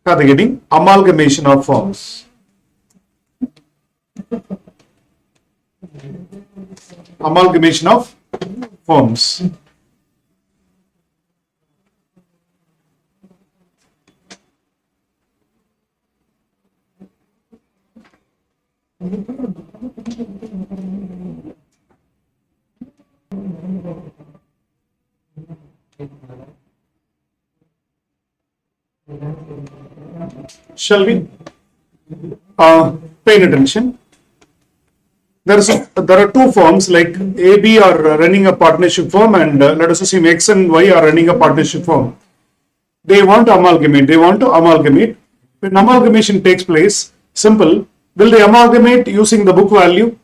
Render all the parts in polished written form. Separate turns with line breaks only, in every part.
Are they getting amalgamation of firms? Amalgamation of firms. Shall we? Pay attention. There are two firms like AB are running a partnership firm, and let us assume X and Y are running a partnership firm. They want to amalgamate. When amalgamation takes place, simple. Will they amalgamate using the book value?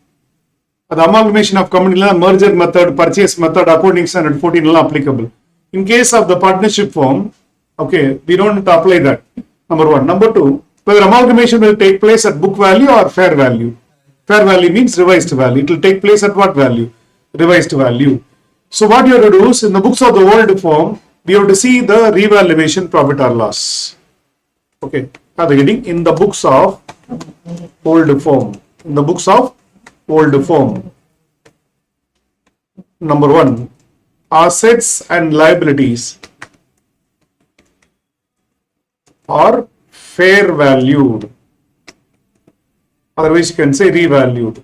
The amalgamation of company merger method, purchase method, accounting standard 14 applicable. In case of the partnership firm, okay, we don't apply that. Number one. Number two, whether amalgamation will take place at book value or fair value. Fair value means revised value. It will take place at what value? Revised value. So what you have to do is, in the books of the old firm, we have to see the revaluation profit or loss. Okay, are they getting in the books of old firm? In the books of old firm. Number one, assets and liabilities are fair valued. Otherwise, you can say revalued.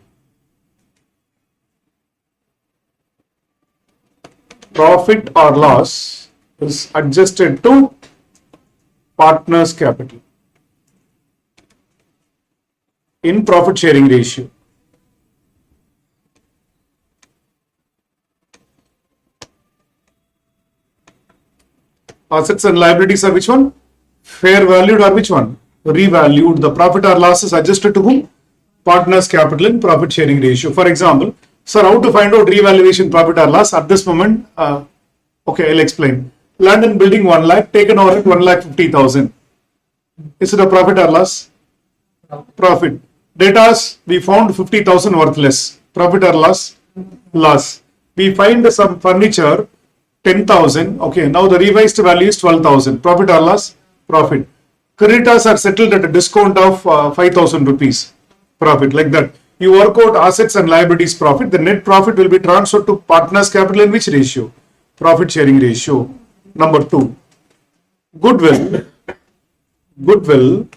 Profit or loss is adjusted to partner's capital in profit sharing ratio. Assets and liabilities are which one? Fair valued or which one? Revalued. The profit or loss is adjusted to whom? Partner's capital in profit sharing ratio. For example, sir, how to find out revaluation profit or loss at this moment? Okay, I'll explain. Land and building 1 lakh, taken over at 1,50,000. Is it a profit or loss? Profit. Datas, we found 50,000 worthless. Profit or loss? Loss. We find some furniture, 10,000. Okay, now the revised value is 12,000. Profit or loss? Profit. Creditors are settled at a discount of 5,000 rupees. Profit, like that. You work out assets and liabilities profit. The net profit will be transferred to partner's capital in which ratio? Profit sharing ratio. Number two, goodwill. Goodwill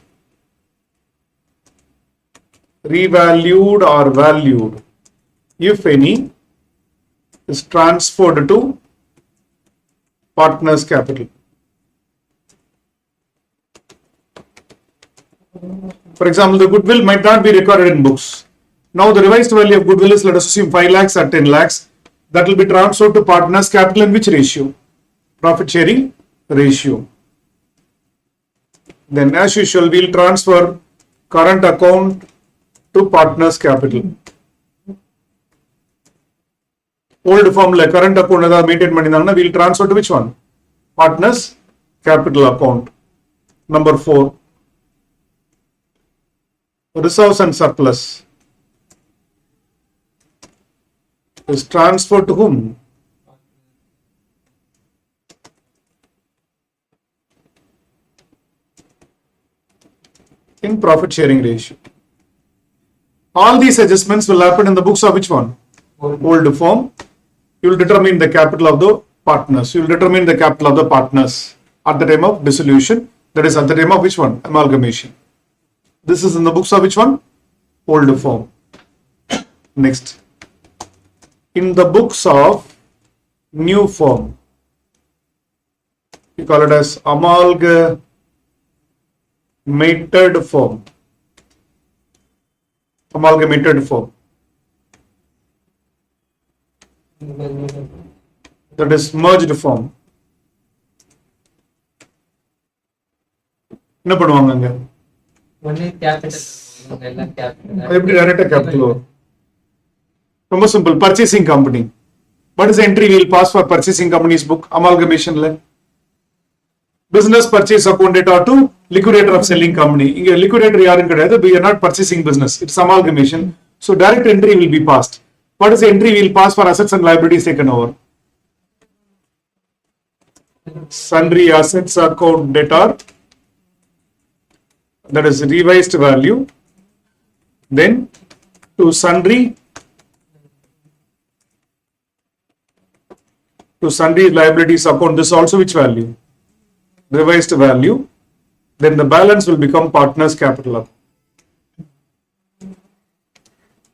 revalued or valued, if any, is transferred to partner's capital. For example, the goodwill might not be recorded in books. Now the revised value of goodwill is, let us assume 5 lakhs or 10 lakhs. That will be transferred to partner's capital in which ratio? Profit sharing ratio. Then as usual, we will transfer current account to partner's capital. Old formula, current account maintain panninanga, we will transfer to which one? Partner's capital account. Number 4, reserves and surplus is transferred to whom? In profit sharing ratio. All these adjustments will happen in the books of which one? Old firm. You will determine the capital of the partners. You will determine the capital of the partners at the time of dissolution. That is at the time of which one? Amalgamation. This is in the books of which one? Old firm. Next. In the books of new firm, we call it as amalgamated firm. Amalgamated firm. That is merged firm. என்ன பண்ணுவாங்க அங்க?
Only capital எல்லாம் capital.
எப்படி டைரக்டா capital வரும்? ரொம்ப simple. Purchasing company. What is the entry we will pass for purchasing company's book? Amalgamation ல business purchase account data to liquidator of selling company. இங்க liquidator யாரும் கிடையாது. We are not purchasing business. It's amalgamation. So direct entry will be passed. What is the entry we will pass for assets and liabilities taken over? Sundry assets account debtor that is revised value, then to sundry liabilities account, this also which value? Revised value, then the balance will become partners capital account.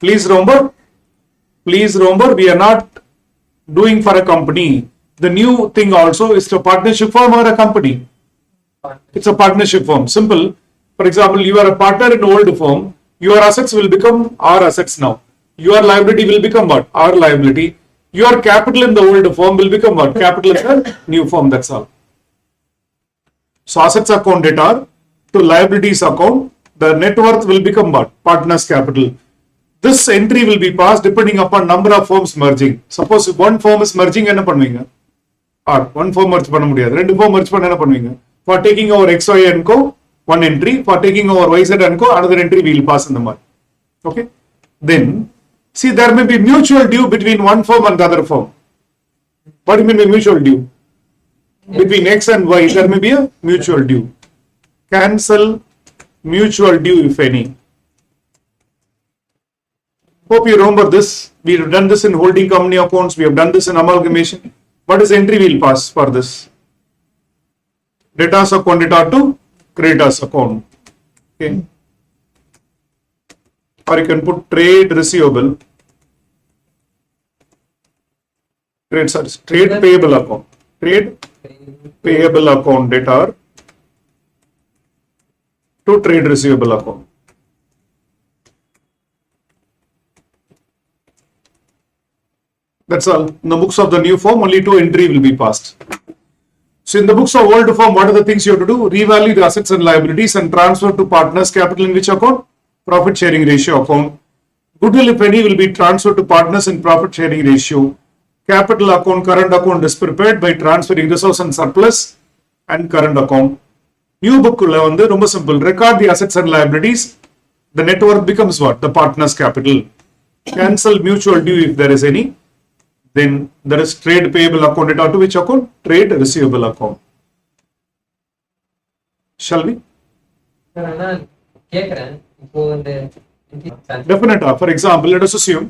Please remember, we are not doing for a company. The new thing also is a partnership firm or a company. It's a partnership firm. Simple. For example, you are a partner in old firm. Your assets will become our assets now. Your liability will become what? Our liability. Your capital in the old firm will become what? Capital in the new firm. That's all. So assets account debtor to liabilities account, the net worth will become what? Partners capital. This entry will be passed depending upon number of firms merging. Suppose if one firm is merging, என்ன பண்ணுவீங்க? Or one firm merge பண்ண முடியாது. ரெண்டு firm merge பண்ண என்ன பண்ணுவீங்க? For taking over XY and Co, one entry. For taking over YZ and Co, another entry we will pass in the mark. Okay. Then, see, there may be mutual due between one firm and the other firm. What do you mean by mutual due? Between X and Y, there may be a mutual due. Cancel mutual due if any. Hope you remember this. We have done this in holding company accounts. We have done this in amalgamation. What is the entry we will pass for this? Debtors account debtor to creditors account. Okay. Or you can put trade receivable. Trade payable account. Trade payable account debtor to trade receivable account. That's all. In the books of the new firm, only two entry will be passed. So in the books of old firm, what are the things you have to do? Revalue the assets and liabilities and transfer to partners capital in which account? Profit sharing ratio account. Goodwill, if any, will be transferred to partners in profit sharing ratio. Capital account, current account is prepared by transferring resource and surplus and current account. New book ரொம்ப simple. Record the assets and liabilities. The net worth becomes what? The partners capital. Cancel mutual due if there is any. Then there is trade payable account debtor to which account? Trade receivable account. Shall we? Definitely. For example, let us assume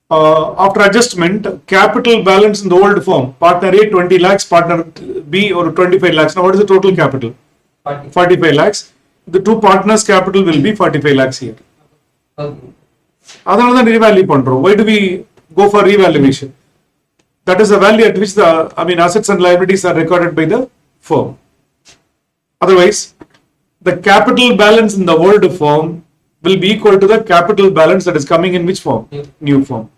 after adjustment, capital balance in the old firm, partner A 20 lakhs, partner B or 25 lakhs. Now what is the total capital? 45 lakhs. The two partners capital will be 45 lakhs here. Other than revalue control, why do we go for revaluation? That is the value at which the assets and liabilities are recorded by the firm. Otherwise, the capital balance in the old firm will be equal to the capital balance that is coming in which form? New form.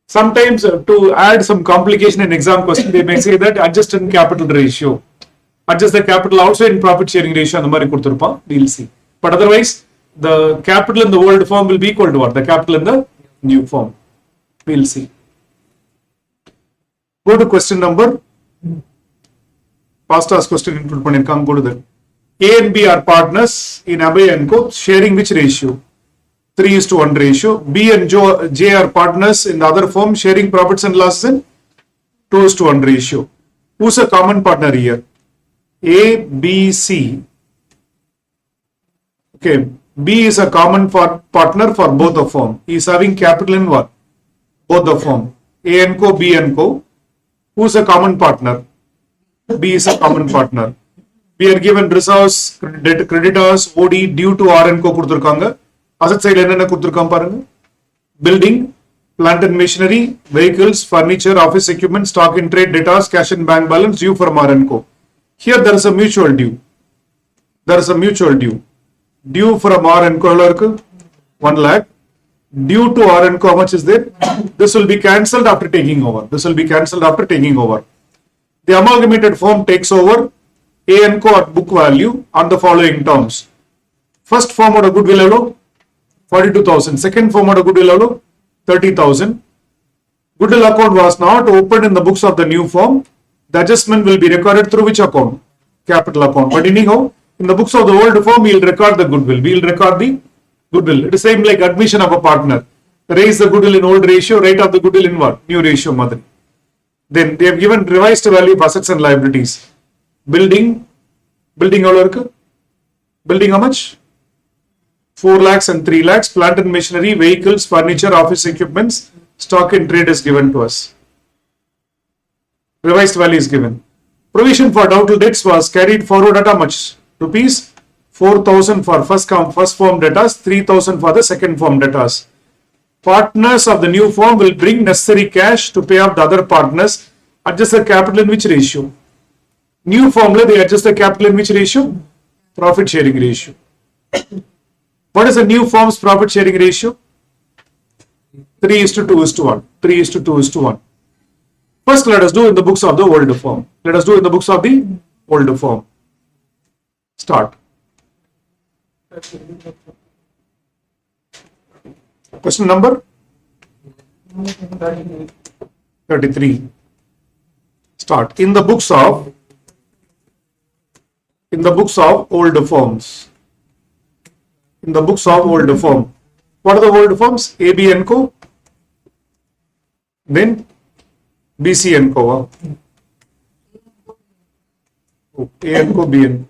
Sometimes to add some complication in exam question, they may say that adjust in capital ratio. Adjust the capital also in profit sharing ratio. We'll see. But otherwise, the capital in the old form will be equal to what? The capital in the new form. We'll see. Go to question number. Past ask question include pannirukanga. Go to that. A and B are partners in Abhay and Co. Sharing which ratio? 3:1 ratio. B and J are partners in the other firm sharing profits and losses in 2:1 ratio. Who's a common partner here? A, B, C. Okay. B is a common partner for both the firm. He is having capital in what? Both the firm. A and Co, B and Co. Who's a common partner? B is a common partner. We are given resource, creditors, OD due to R and Co கொடுத்திருக்காங்க. Asset side என்னென்ன கொடுத்திருக்காங்க பாருங்க. Building, plant and machinery, vehicles, furniture, office equipment, stock in trade, debtors, cash and bank balance due from R and Co. Here there is a mutual due. There is a mutual due. Due from R and Co 1 lakh. Due to R and Co, how much is there? This will be cancelled after taking over. This will be cancelled after taking over. The amalgamated firm takes over A and Co at book value on the following terms. First firm of goodwill level 42,000. Second firm of goodwill level 30,000. Goodwill account was not opened in the books of the new firm. The adjustment will be recorded through which account? Capital account. But anyhow, in the books of the old firm, we will record the goodwill. We will record the goodwill. It is same like admission of a partner. Raise the goodwill in old ratio, write off the goodwill in what? New ratio. Madri. Then they have given revised value of assets and liabilities. Building எவ்வளவு இருக்கு? Building how much? 4 lakhs and 3 lakhs. Plant and machinery, vehicles, furniture, office equipments, stock in trade is given to us. Revised value is given. Provision for doubtful debts was carried forward at how much? Rupees 4,000 for first form debtors, 3,000 for the second form debtors. Partners of the new firm will bring necessary cash to pay off the other partners. Adjust the capital in which ratio? New formula, they adjust the capital in which ratio? Profit sharing ratio. What is the new firm's profit sharing ratio? 3:2:1. 3:2:1. First, let us do in the books of the old firm. Let us do in the books of the old firm. Start. Question number 33. Start. In the books of old firms. In the books of old firm. What are the old firms? AB and Co. Then BC and Co. A and Co, B and Co.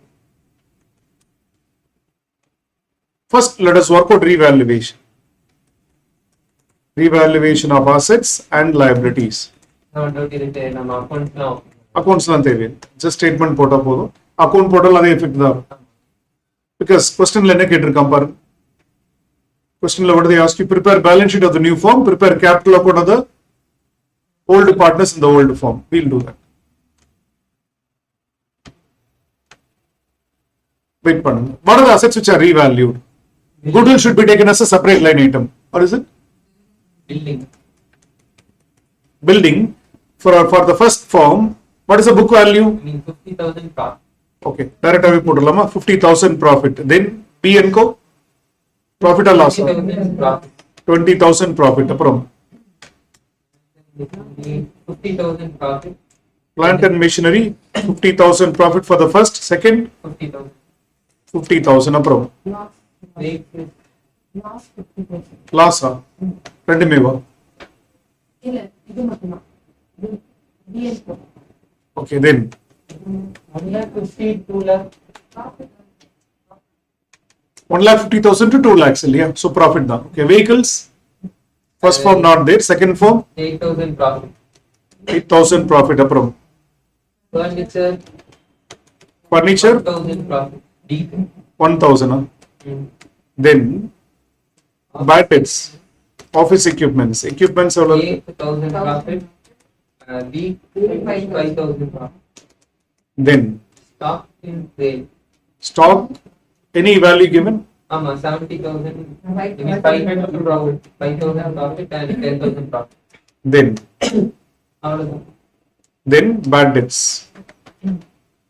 First, let us work out revaluation. Revaluation of assets and liabilities. Accounts just statement photo podo. Account portal effect da. Because question lene ketirukam paru. Question what they ask you, prepare balance sheet of the new firm, prepare capital account of the old partners in the old firm. We'll do that. Wait, pardon. What are the assets which are revalued? Goodwill should be taken as a separate line item. Or is it? Building. For the first firm, what is the book value?
50,000 profit.
Okay. Direct we put 50,000 profit. Then P and Co. Profit or loss?
20,000 profit.
20,000 profit.
50,000 profit.
Plant and machinery, 50,000 profit for the first, second
50,000.
50,000 approval. Loss, rendimeva. Okay, then 1,50,000 to 2 lakhs. Yeah. So profit down. Okay, vehicles. First form not there. Second form
8,000 profit.
8,000 profit approval.
Furniture.
1,000
profit.
1,000. Then bad debts. Office equipments. Equipments are
8,000 profit. B 5,000 profit.
Then
Stock in trade.
stock. Any value given?
70,000. 5,000 profit. 5,000 profit and 10,000 profit.
Then bad debts.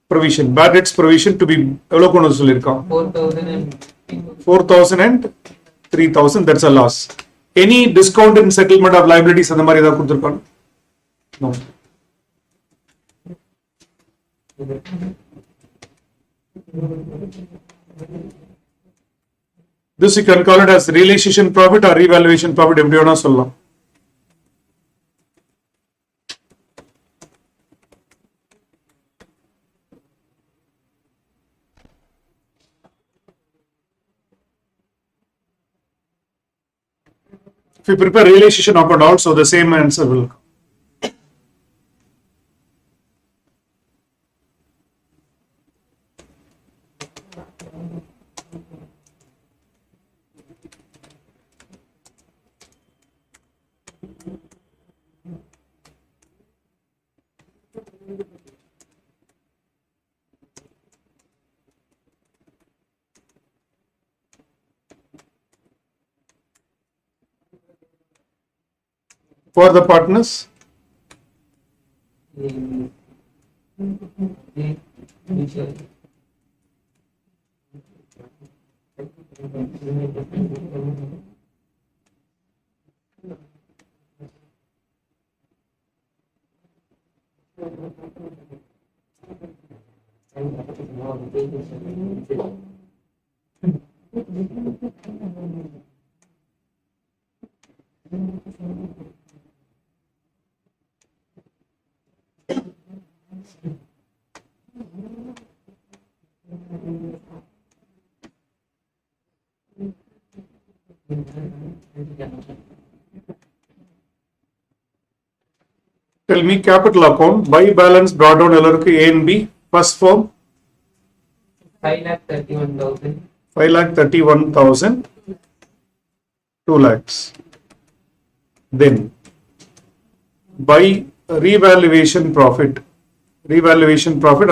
Provision. Bad debts provision to be 4,000 and 3,000. That's a loss. Any discount in settlement of liabilities and the mari no. This you can call it as realization profit or revaluation profit. If you want if you prepare realization account also, the same answer will come. For the partners, Tell me capital account, buy balance brought down A and B, first form
5,31,000.
5,31,000, 2 lakhs. Then by revaluation profit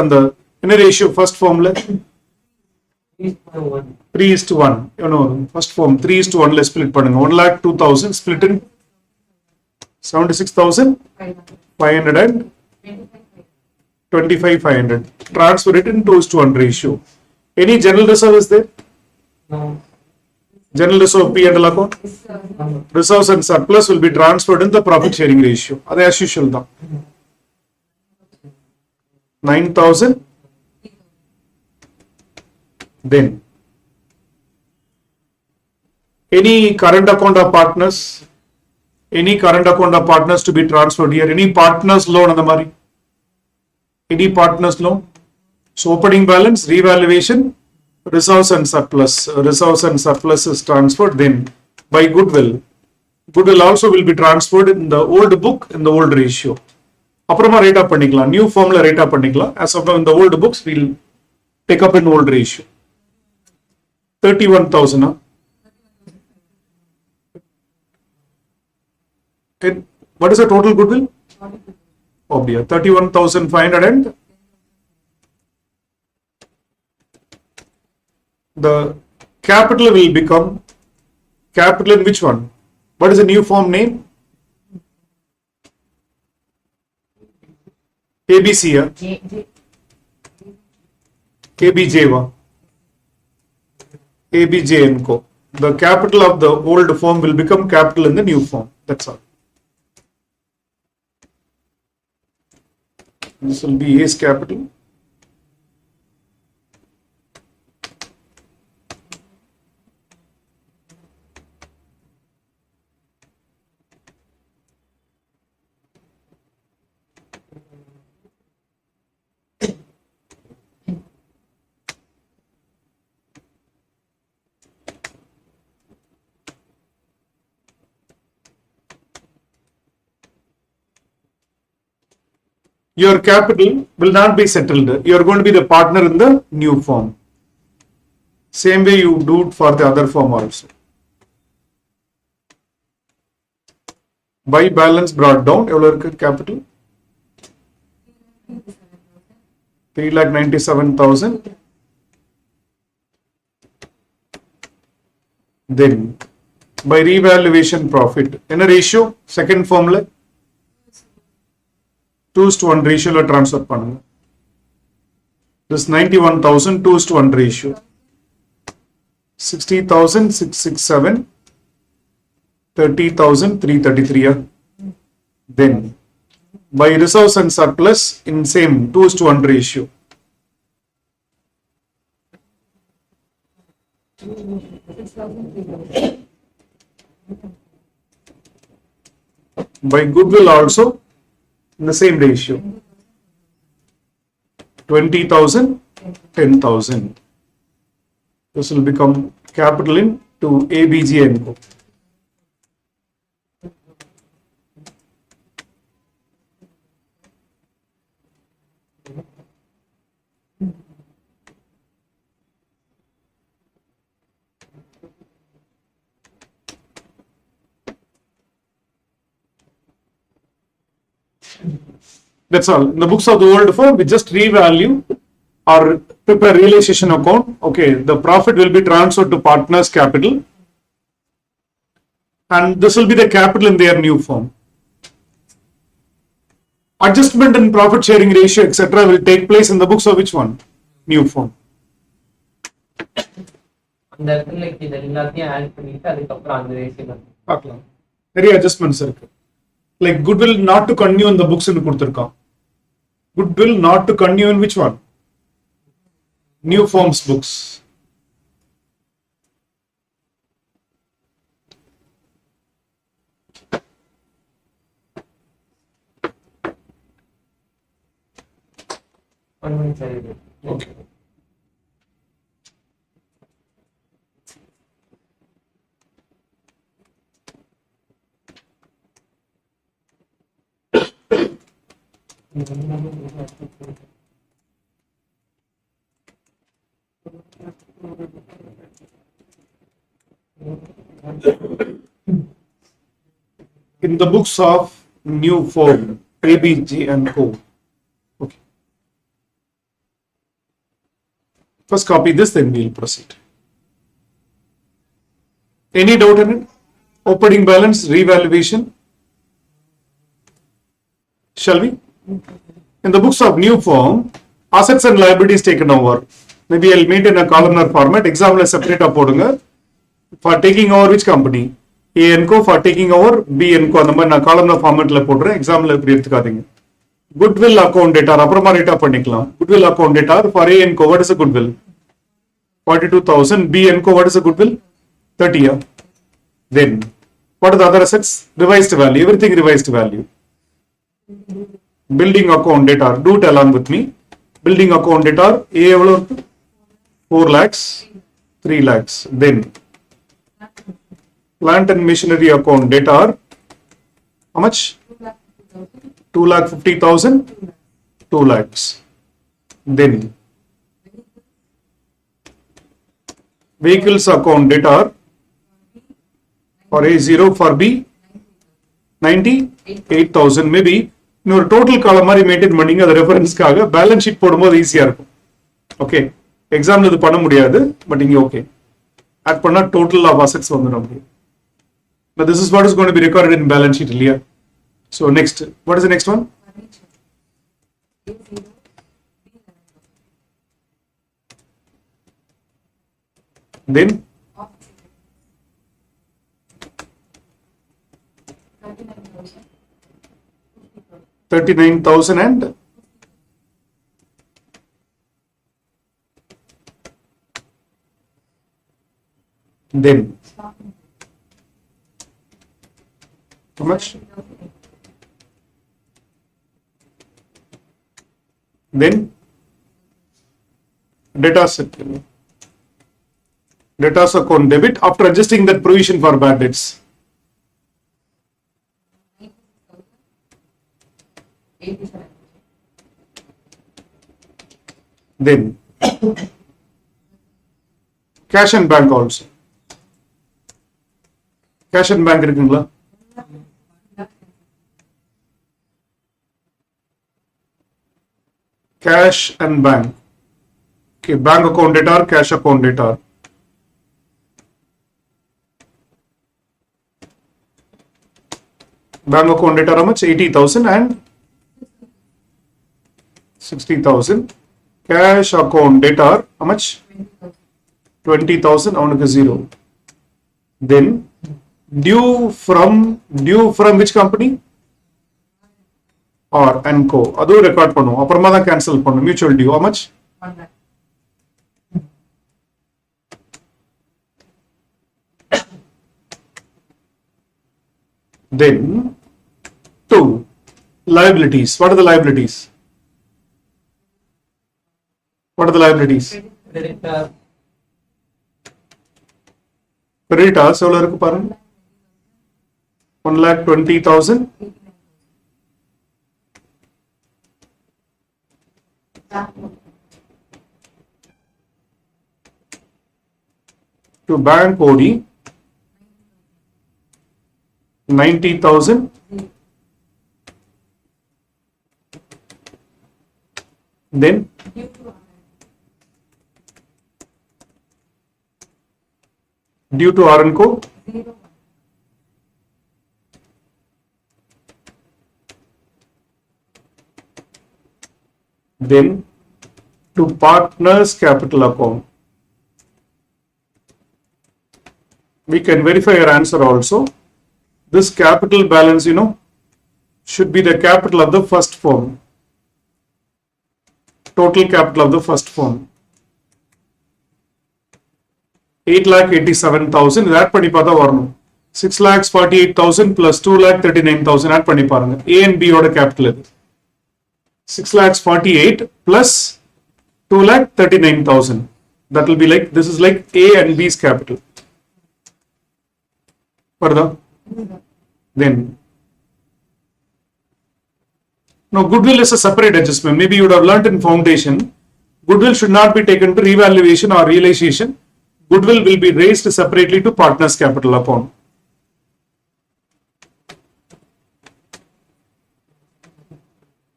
on the in a ratio first formula
3:1.
3:1, first form 3:1 let's split பண்ணுங்க 1,02,000 split in 76,500 and 25,500, transfer it in 2:1 ratio. Any general reserve is there?
No.
General reserve P and L account, reserves and surplus will be transferred in the profit sharing ratio. That's as usual தான். 9,000. Then any current account of partners to be transferred here, any partners loan on the money, any partners loan. So opening balance, revaluation, reserves and surplus is transferred. Then by goodwill also will be transferred in the old book in the old ratio. அப்புறமா rate up பண்ணிக்கலாம், new formula rate up பண்ணிக்கலாம். As of now in the old books we'll take up in old ratio. 31,000. What is the total goodwill? Obvious, 31,500 and the capital will become capital in which one? What is the new form name? ABC, ABJ, ABJ and Co. The capital of the old form will become capital in the new form. That's all. This will be A's capital. Your capital will not be settled. You are going to be the partner in the new form. Same way you do it for the other form also. By balance brought down, capital 3,97,000. Then by revaluation profit in a ratio, second formula 2:1 ratio la transfer பண்ணுங்க. This 91,000 2:1 ratio. 60,667, 30,333. Then by reserves and surplus in same 2:1 ratio. By goodwill also in the same ratio. 20,000, 10,000. This will become capital in to ABG and Co. That's all. In the books of the old firm, we just revalue or prepare realization account. Okay, the profit will be transferred to partners' capital, and this will be the capital in their new firm. Adjustment in profit sharing ratio, etc., will take place in the books of which one? New firm.
அந்த இடத்துல இது எல்லாத்தையும் add பண்ணிட்டு அதுக்கப்புறம் அந்த ratio
பார்க்கலாம். நிறைய adjustments இருக்கு. Like goodwill not to continue in the books ன்னு கொடுத்திருக்கான். Goodwill not to continue in which one? New forms books. Okay. In the books of new form, ABG and Co. Okay. First copy this, then we'll proceed. Any doubt in it? Opening balance, revaluation. Shall we? In the books of new form, assets and liabilities taken over. Maybe I'll maintain a columnar format. Example separate போடுங்க. For taking over which company? A and Co for taking over B and Co. அந்த மாதிரி நான் columnar formatல போடுறேன். Example இப்படி எடுத்துக்காதீங்க. Goodwill account data அப்புறமா right of பண்ணிக்கலாம். Goodwill account data for A and Co. What is a goodwill? 42,000. B and Co. What is a goodwill? 30. Then what are the other assets? Revised value. Everything revised value. Building account data. Do it along with me. Building account data. A எவ்வளவு இருக்கு? 4 lakhs. 3 lakhs. Then plant and machinery account data. How much? 2,50,000. 2 lakhs. Then vehicles account data. For A0, for B 98,000. Maybe இன்னொரு total காலம் மாதிரி maintain பண்ணீங்க. அது ரெஃபரன்ஸ்க்காக balance sheet போடும்போது ஈஸியா இருக்கும். ஓகே, எக்ஸாம்ல இது பண்ண முடியாது, பட் இங்க ஓகே ஆட் பண்ணா டோட்டல் ஆஃப் அசெட்ஸ் வந்துடும். But this is what is going to be recorded in balance sheet இல்லையா? So next, what is the next one? Then 39,000 and then how much? Then debtors account debit after adjusting that provision for bad debts. Then cash and bank also. Cash and bank இருக்குங்களா? Cash and bank. Okay, bank account data, cash account data. Bank account data how much? 80,000 and 60,000. Cash account data how much? 20,000. அவனுக்கு 0. Then due from which company? R and Co. அதுவும் record பண்ணுவோம், அப்புறமா தான் cancel பண்ணும். Mutual due how much?
1 lakh.
Then 2 liabilities. What are the liabilities? What are the liabilities?
Creditor.
Creditors எவ்வளவு இருக்கு பாருங்க. 1,20,000. To bank OD 90,000. Then due to R and Co. Then to partners capital account. We can verify your answer also. This capital balance, should be the capital of the first firm. Total capital of the first firm. 8,87,000. That பண்ணி பார்த்தா வரணும். 6,48,000 plus 2,39,000 add பண்ணி பாருங்க. A and B ஓட capital இது. 6,48 plus 2,39,000. That will be like, this is like A and B's capital. Further. Then Now, goodwill is a separate adjustment. Maybe you would have learnt in foundation. Goodwill should not be taken to revaluation or realization. Goodwill will be raised separately to partners' capital account.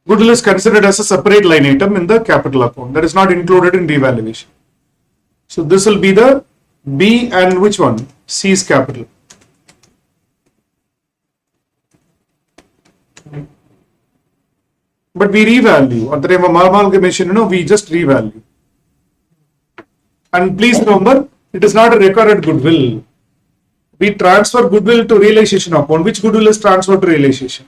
Goodwill is considered as a separate line item in the capital account that is not included in revaluation. So this will be the B and which one? C's capital. But we revalue. At the time of amalgamation, we just revalue. And please remember, it is not a recorded goodwill. We transfer goodwill to realization account. Which goodwill is transferred to realization?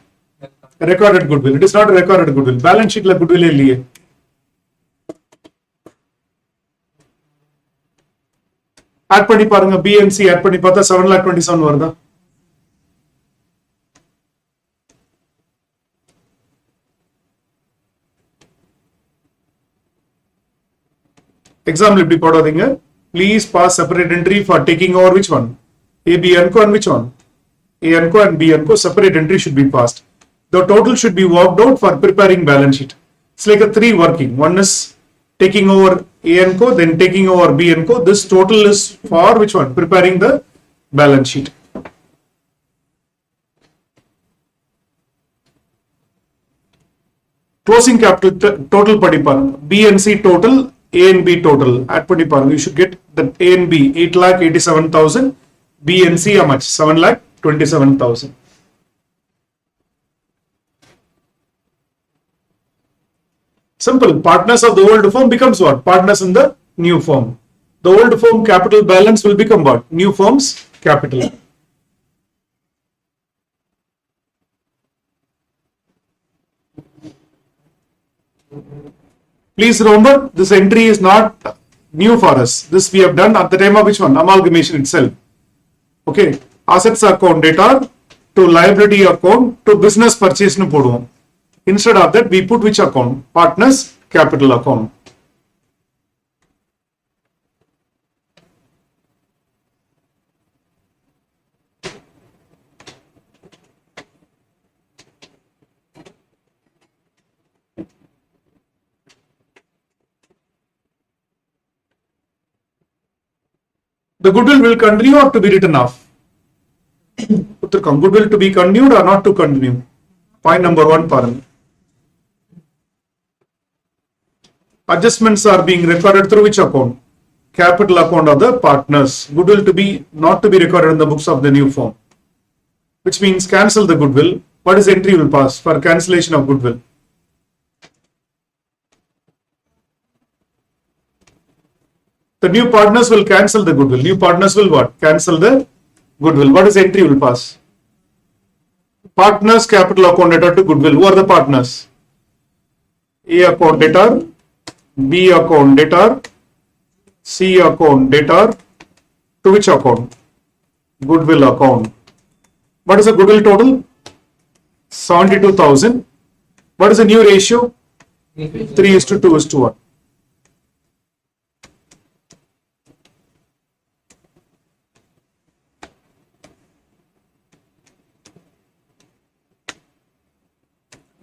A recorded goodwill. It is not a recorded goodwill. Balance sheet la goodwill liye. Add பண்ணி பாருங்க B and C add பண்ணி பார்த்தா 7,27,000 வருதா? Example இப்படி போடாதீங்க. Please pass separate entry for taking over which one? A, B and Co and which one? A and Co and B and Co separate entry should be passed. The total should be worked out for preparing balance sheet. It's like a 3 working. One is taking over A and Co, then taking over B and Co. This total is for which one? Preparing the balance sheet. Closing capital total படிப்பாங்க. B and C total, A and B total. Add படிப்பாங்க. You should get the A and B 8,87,000. B and C how much? 7,27,000. Simple. Partners of the old firm becomes what? Partners in the new firm. The old firm capital balance will become what? New firm's capital. Please remember, this entry is not new for us. This we have done at the time of which one? Amalgamation itself. Okay. Assets account data to liability account to business purchase nu போடுவோம். Instead of that, we put which account? Partners capital account. The goodwill will continue or to be written off? Goodwill to be continued or not to continue? Point number 1, பாருங்க. Adjustments are being recorded through which account? Capital account of the partners. Goodwill to be not to be recorded in the books of the new firm. Which means cancel the goodwill. What is entry will pass for cancellation of goodwill? The new partners will cancel the goodwill. New partners will what? Cancel the goodwill. What is entry will pass? Partners capital account debtor to goodwill. Who are the partners? A account debtor, B account debtor, C account debtor to which account? Goodwill account. What is the goodwill total? 72,000. What is the new ratio? 3:2:1.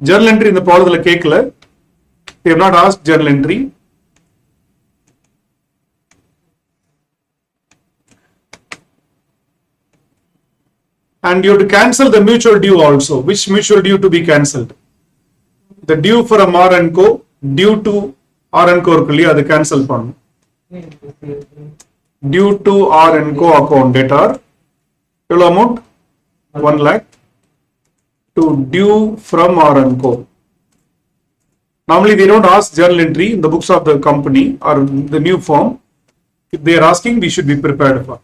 Journal entry in the problem கேட்கல. We have not asked journal entry. And you have to cancel the mutual due also. Which mutual due to be cancelled? The due from R and Co, due to R and Co இருக்குல்லையா, அது cancel பண்ணணும். Due to R and Co account debtor, எவ்வளவு amount? 1 lakh. To due from R and Co. Normally they don't ask journal entry in the books of the company or the new firm. If they are asking, we should be prepared for.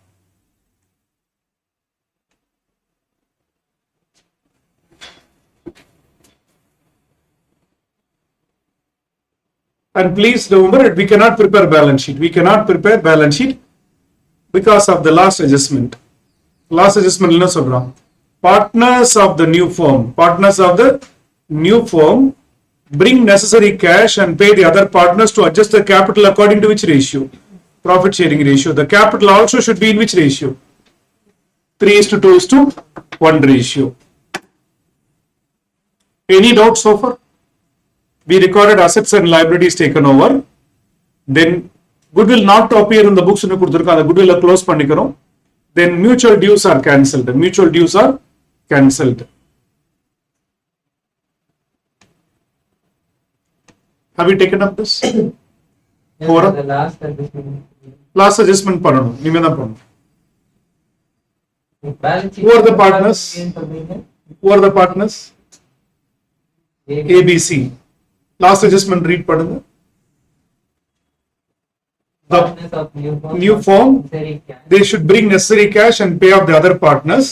And please remember that we cannot prepare balance sheet. We cannot prepare balance sheet because of the last adjustment. Last adjustment என்ன சொல்றோம்? Partners of the new firm. Partners of the new firm bring necessary cash and pay the other partners to adjust the capital according to which ratio? Profit sharing ratio. The capital also should be in which ratio? 3:2:1 ratio. Any doubts so far? we recorded assets and liabilities taken over. Then goodwill not to appear in the books னு கொடுத்திருக்கோம். அந்த goodwill close பண்ணிக்கிறோம். Then mutual dues are cancelled. Mutual dues are cancelled. Have you taken up this?
Yeah, the last adjustment.
Last adjustment பண்ணணும். இனிமே தான் பண்ணணும்.
Balance sheet
Who are the partners? Who are the partners? ABC. Last adjustment read பண்ணுங்க. The
Partners of
new form,
necessary cash.
they should bring necessary cash and pay off the other partners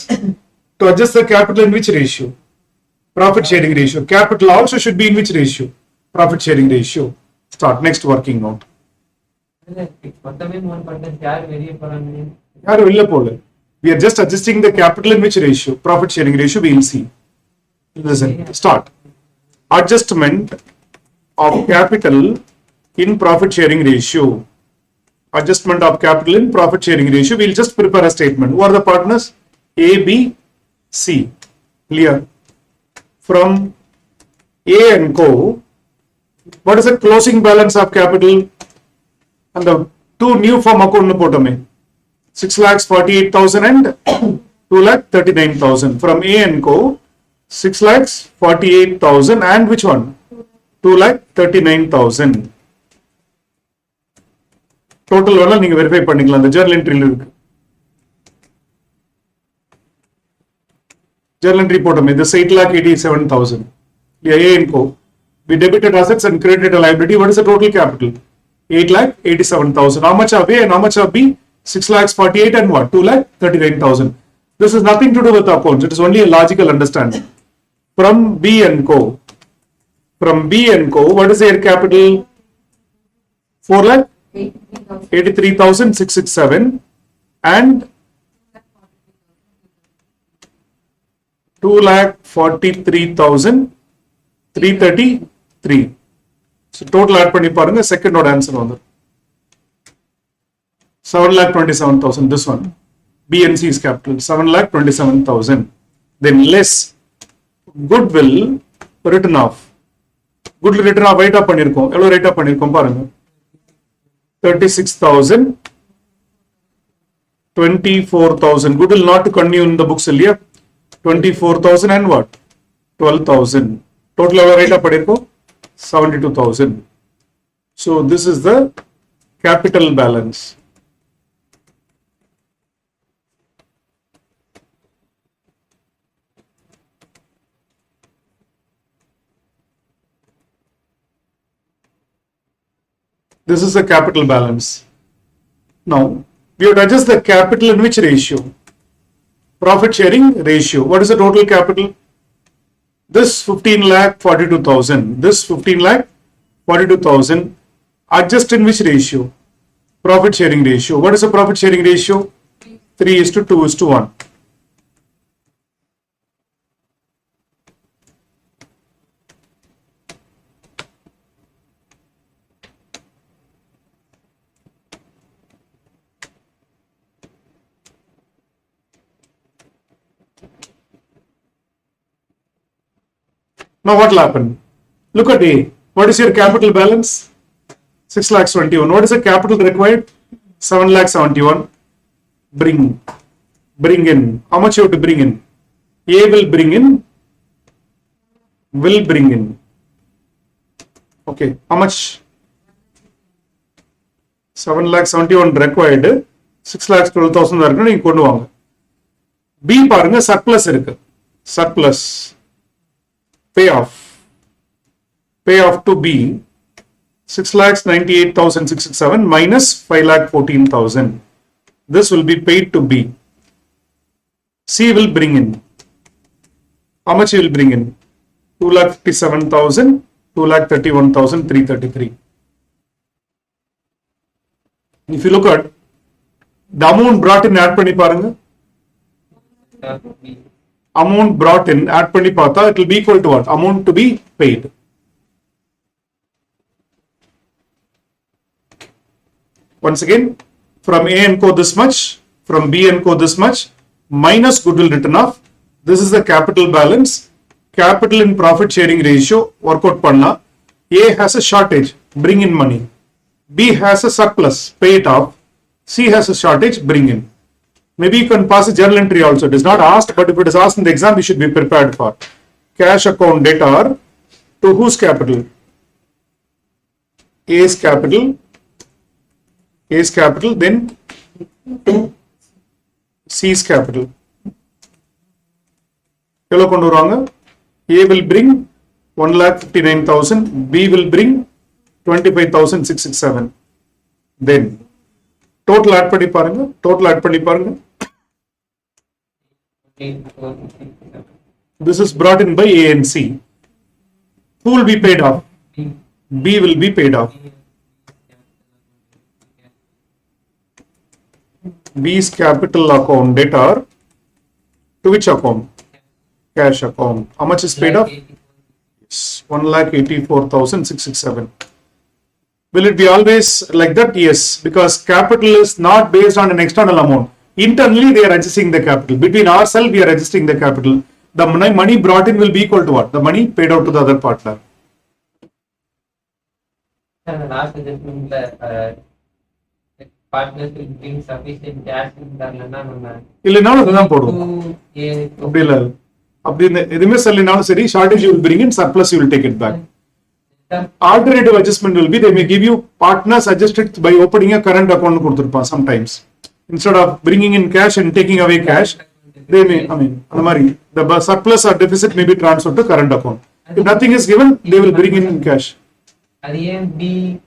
to adjust the capital in which ratio? Profit sharing ratio. Capital also should be in which ratio? Profit sharing ratio. Start next working out.
மொத்தமே 1% யார் வெளியே போறாங்க?
யாரும் வெளில போல. We are just adjusting the capital in which ratio? Profit sharing ratio we will see. Listen, start. Adjustment of capital in profit sharing ratio. Adjustment of capital in profit sharing ratio. We will just prepare a statement. Who are the partners? A, B, C. Clear? From A and Co, what is the closing balance of capital? And the two new form account potame 6,48,000 and 2,39,000. From A and Co, 6,48,000 and which one? 2,39,000. Total வேணா நீங்க verify பண்ணிக்கலாம். அந்த journal என்ட்ரில இருக்கு. Journal entry போட்டோமே this 8,87,000. A and Co. We debited assets and credited a liability. What is the total capital? 8,87,000. How much of A and how much of B? 6,48,000 and what? 2,39,000. This is nothing to do with accounts. It is only a logical understanding. From B and Co. From B and Co. What is their capital? 4,83,667 and 2,43,333. So total add பண்ணி பாருங்க second odd answer வந்து 7,27,000. This one B and C's capital 7,27,000. Then less goodwill written off. Goodwill written off write up பண்ணிருக்கோம். எவ்வளவு write up பண்ணிருக்கோம் பாருங்க 36,000, 24,000. Goodwill not to continue in the books இல்லையா 24,000 and what? 12,000. Total write up பண்ணிருக்கோம் 72,000. So this is the capital balance. This is the capital balance. Now we have to adjust the capital in which ratio? Profit sharing ratio. What is the total capital? This 15,42,000. This 15,42,000. Adjust in which ratio? Profit sharing ratio. What is the profit sharing ratio? 3:2:1. Now what will happen? Look at A. What is your capital balance? 6,21,000. What is the capital required? 7,71,000. Bring in. How much you have to bring in? A will bring in. Okay. How much? 7,71,000 required. 6,12,000 இருக்கு நீங்க கொண்டு வாங்க. B பாருங்க surplus இருக்கு. Surplus. Payoff to B 6,98,667 minus 5,14,000. This will be paid to B. C will bring in. How much he will bring in? 2,57,000, 2,31,333. If you look at the amount brought in, add பண்ணி பாருங்க. Amount brought in, add பண்ணி பார்த்தா it will be equal to what? Amount to be paid. Once again, from A and Co this much, from B and Co this much, minus goodwill written off. This is the capital balance. Capital in profit sharing ratio work out பண்ணா A has a shortage, bring in money. B has a surplus, pay it off. C has a shortage, bring in. Maybe you can pass a journal entry also. It is not asked, but if it is asked in the exam, you should be prepared for. Cash account debtor to whose capital? A's capital, then to C's capital. எவ்வளவு கொண்டு வருவாங்க? A will bring 1,59,000, B will bring 25,667. Then total add பண்ணி பாருங்க. This is brought in by A and C. Who will be paid off? B will be paid off. B's capital account debtor to which account? Cash account. How much is paid off? Yes, 1,84,667. Will it be always like that? Yes, because capital is not based on an external amount. Internally, they are adjusting the capital. Between ourselves, we are adjusting the capital. The money brought in will be equal to what? The money paid out to the other partner.
And the last adjustment, partners will bring sufficient cash
இல்லைனாலும் அதுதான் போடுவோம். அப்படி இல்லை, அப்படி எதுவுமே சொல்லனாலும் சரி, shortage you will bring in, surplus you will take it back. Alternative adjustment will be they may give you partners adjusted by opening a current account கொடுத்திருப்பான் sometimes. Instead of bringing in cash and taking away cash, they may, அந்த மாதிரி the surplus or deficit may be transferred to current account. If nothing is given, they will bring in cash.
அது ஏன் B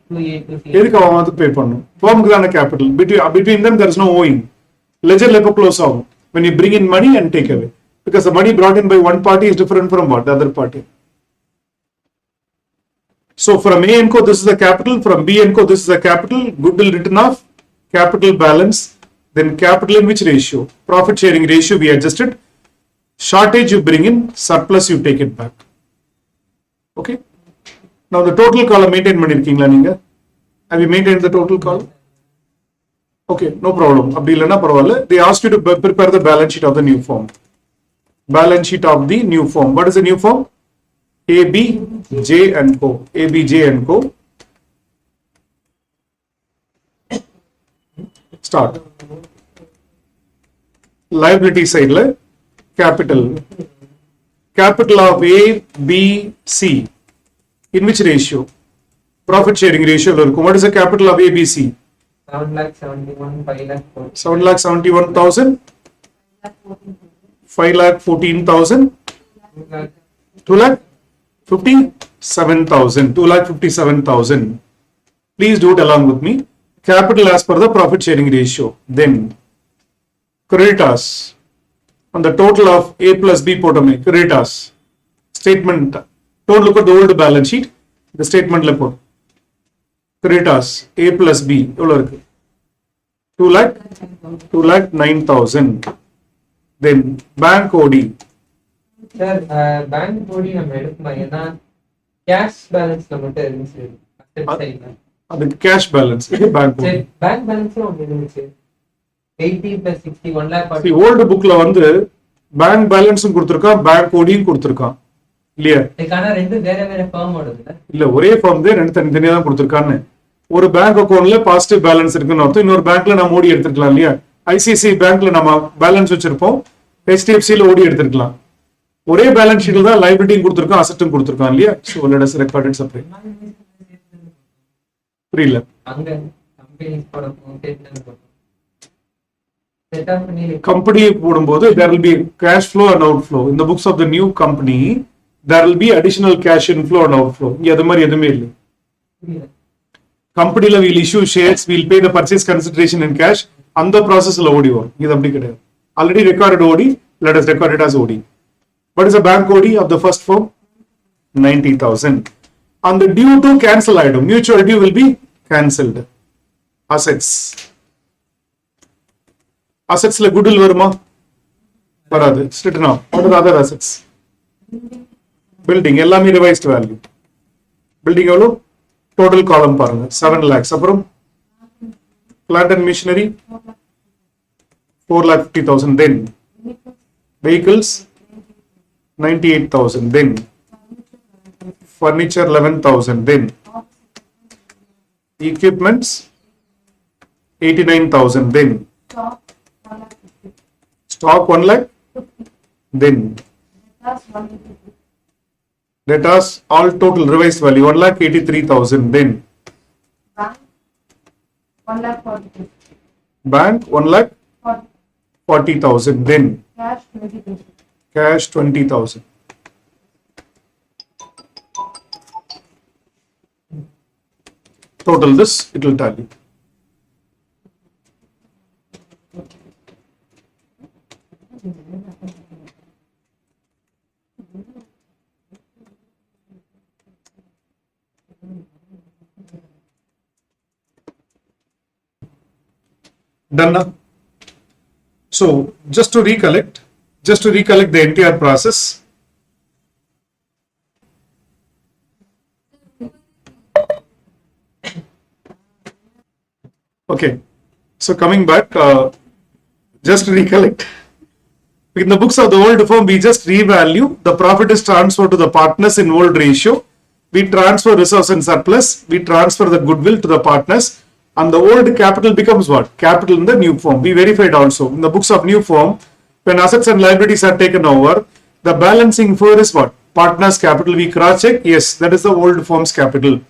to A to C?
எதுக்கு அவன் வந்து பே பண்ணணும்? ஃபார்முக்கு தான capital. Between them there is no owing. Ledger எப்போ close ஆகும்? When you bring in money and take away. Because the money brought in by one party is different from what? The other party. So from A and Co, this is the capital. From B and Co, this is the capital. Goodwill written off. Capital balance. Then capital in which ratio? Profit sharing ratio we adjusted. Shortage you bring in. Surplus you take it back. Okay. Now the total column maintain பண்ணிருக்கீங்களா நீங்க? Have you maintained the total column? Okay, no problem. அப்படி இல்லைன்னா பரவாயில்ல. They asked you to prepare the balance sheet of the new form. Balance sheet of the new form. What is the new form? A, B, J and Co. A, B, J and Co. Start. Liability side la capital. Capital of A, B, C. In which ratio? Profit sharing ratio. What is the capital of ABC? 7,71,000. 5,14,000. 2,57,000. 2,57,000. Please do it along with me. Capital as per the profit sharing ratio. Then creditors. On the total of A plus B potome. Creditors. Statement. Don't look at the old balance sheet. The statement le put. Creditors A plus B. 2,09,000. Then bank OD.
Sir, bank OD நம்ம எடுக்குமா? ஏன்னா cash balance நம்மகிட்ட இருந்துச்சு.
அது cash balance. இது bank OD.
Bank balance ஒன்று இருந்துச்சு. 80 plus 60 1 lakh.
See, old bookல வந்து bank balance கொடுத்திருக்கான், bank OD கொடுத்திருக்கான். இல்லையா?
இதுக்கான ரெண்டு வேற வேற ஃபார்ம் ஓடுதுல. இல்ல
ஒரே ஃபார்ம் தான், ரெண்டு தனித்தனியா தான் கொடுத்திருக்கான்னு. ஒரு பேங்க் அக்கவுண்ட்ல பாசிட்டிவ் பேலன்ஸ் இருக்குன்னு அர்த்தம். இன்னொரு பேங்க்ல நம்ம ஓடி எடுத்துக்கலாம் இல்லையா? ஐசிசி பேங்க்ல நம்ம பேலன்ஸ் வச்சிருப்போம், HDFCல ஓடி எடுத்துக்கலாம். ஒரே பேலன்ஸ் ஷீட்ல தான் லைபிலிட்டியும் கொடுத்திருக்கான், அசெட்டும் கொடுத்திருக்கான் இல்லையா? So let us record it separate. புரியல?
அங்க கம்பெனிஸ் போடும்போது
company போடும்போது there will be cash flow and outflow. In the books of the new company there will be additional cash inflow and outflow. இங்க அது மாதிரி எதுவுமே இல்லை. கம்பெனில will issue shares, will pay the purchase consideration in cash. அந்த ப்ராசஸ்ல ஓடி வரும். இது அப்படி கிடையாது. Already recorded OD, let us record it as OD. What is the bank OD of the first firm? 90,000. On the due to cancel item, mutual due will be cancelled. Assets. Assetsல goodwill வருமா? வராது. Written off. What are the other assets? Building எல்லாமே revised value. Building எவ்வளோ? Total column பாருங்க 7 lakhs. அப்புறம் plant and machinery 4,50,000. Then vehicles 98,000. Then furniture 11,000, then equipments 89,000, then stock 1 lakh, then let us all total revised value 1,83,000, then bank 1,40,000, then cash 20,000. Total this, it will tally. Done now? So just to recollect the entire process. Okay, so coming back, just to recollect. In the books of the old firm, we just revalue. The profit is transferred to the partners in old ratio. We transfer reserves and surplus. We transfer the goodwill to the partners. And the old capital becomes what? Capital in the new form. We verified also. In the books of new form, when assets and liabilities are taken over, the balancing figure is what? Partners capital. We cross check. Yes, that is the old firm's capital.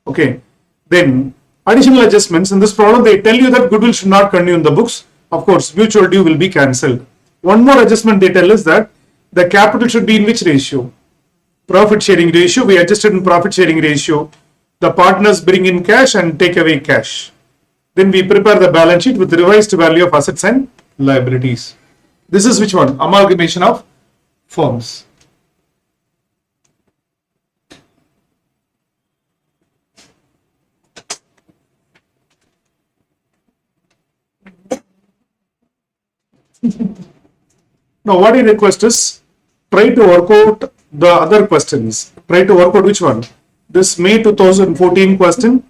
Okay. Then additional adjustments. In this problem, they tell you that goodwill should not continue in the books. Of course, mutual due will be cancelled. One more adjustment they tell us that the capital should be in which ratio? Profit sharing ratio. We adjusted in profit sharing ratio. The partners bring in cash and take away cash. Then we prepare the balance sheet with the revised value of assets and liabilities. This is which one? Amalgamation of firms. Now what I request is try to work out the other questions. Try to work out which one? This May 2014 question,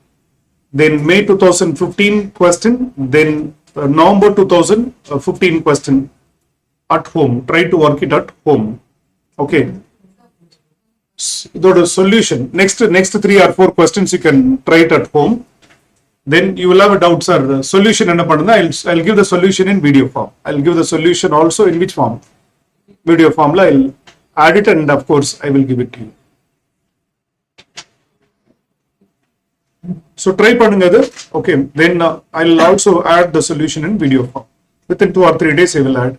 then May 2015 question, then November 2015 question at home. Try to work it at home. Okay. The solution. Next 3 or 4 questions you can try it at home. Then you will have a doubt, sir. Solution and I'll give the solution in video form. I'll give the solution also in which form? Video form. I'll add it and of course I will give it to you. So try pannunga. Okay. Then I'll also add the solution in video form. Within 2 or 3 days I will add.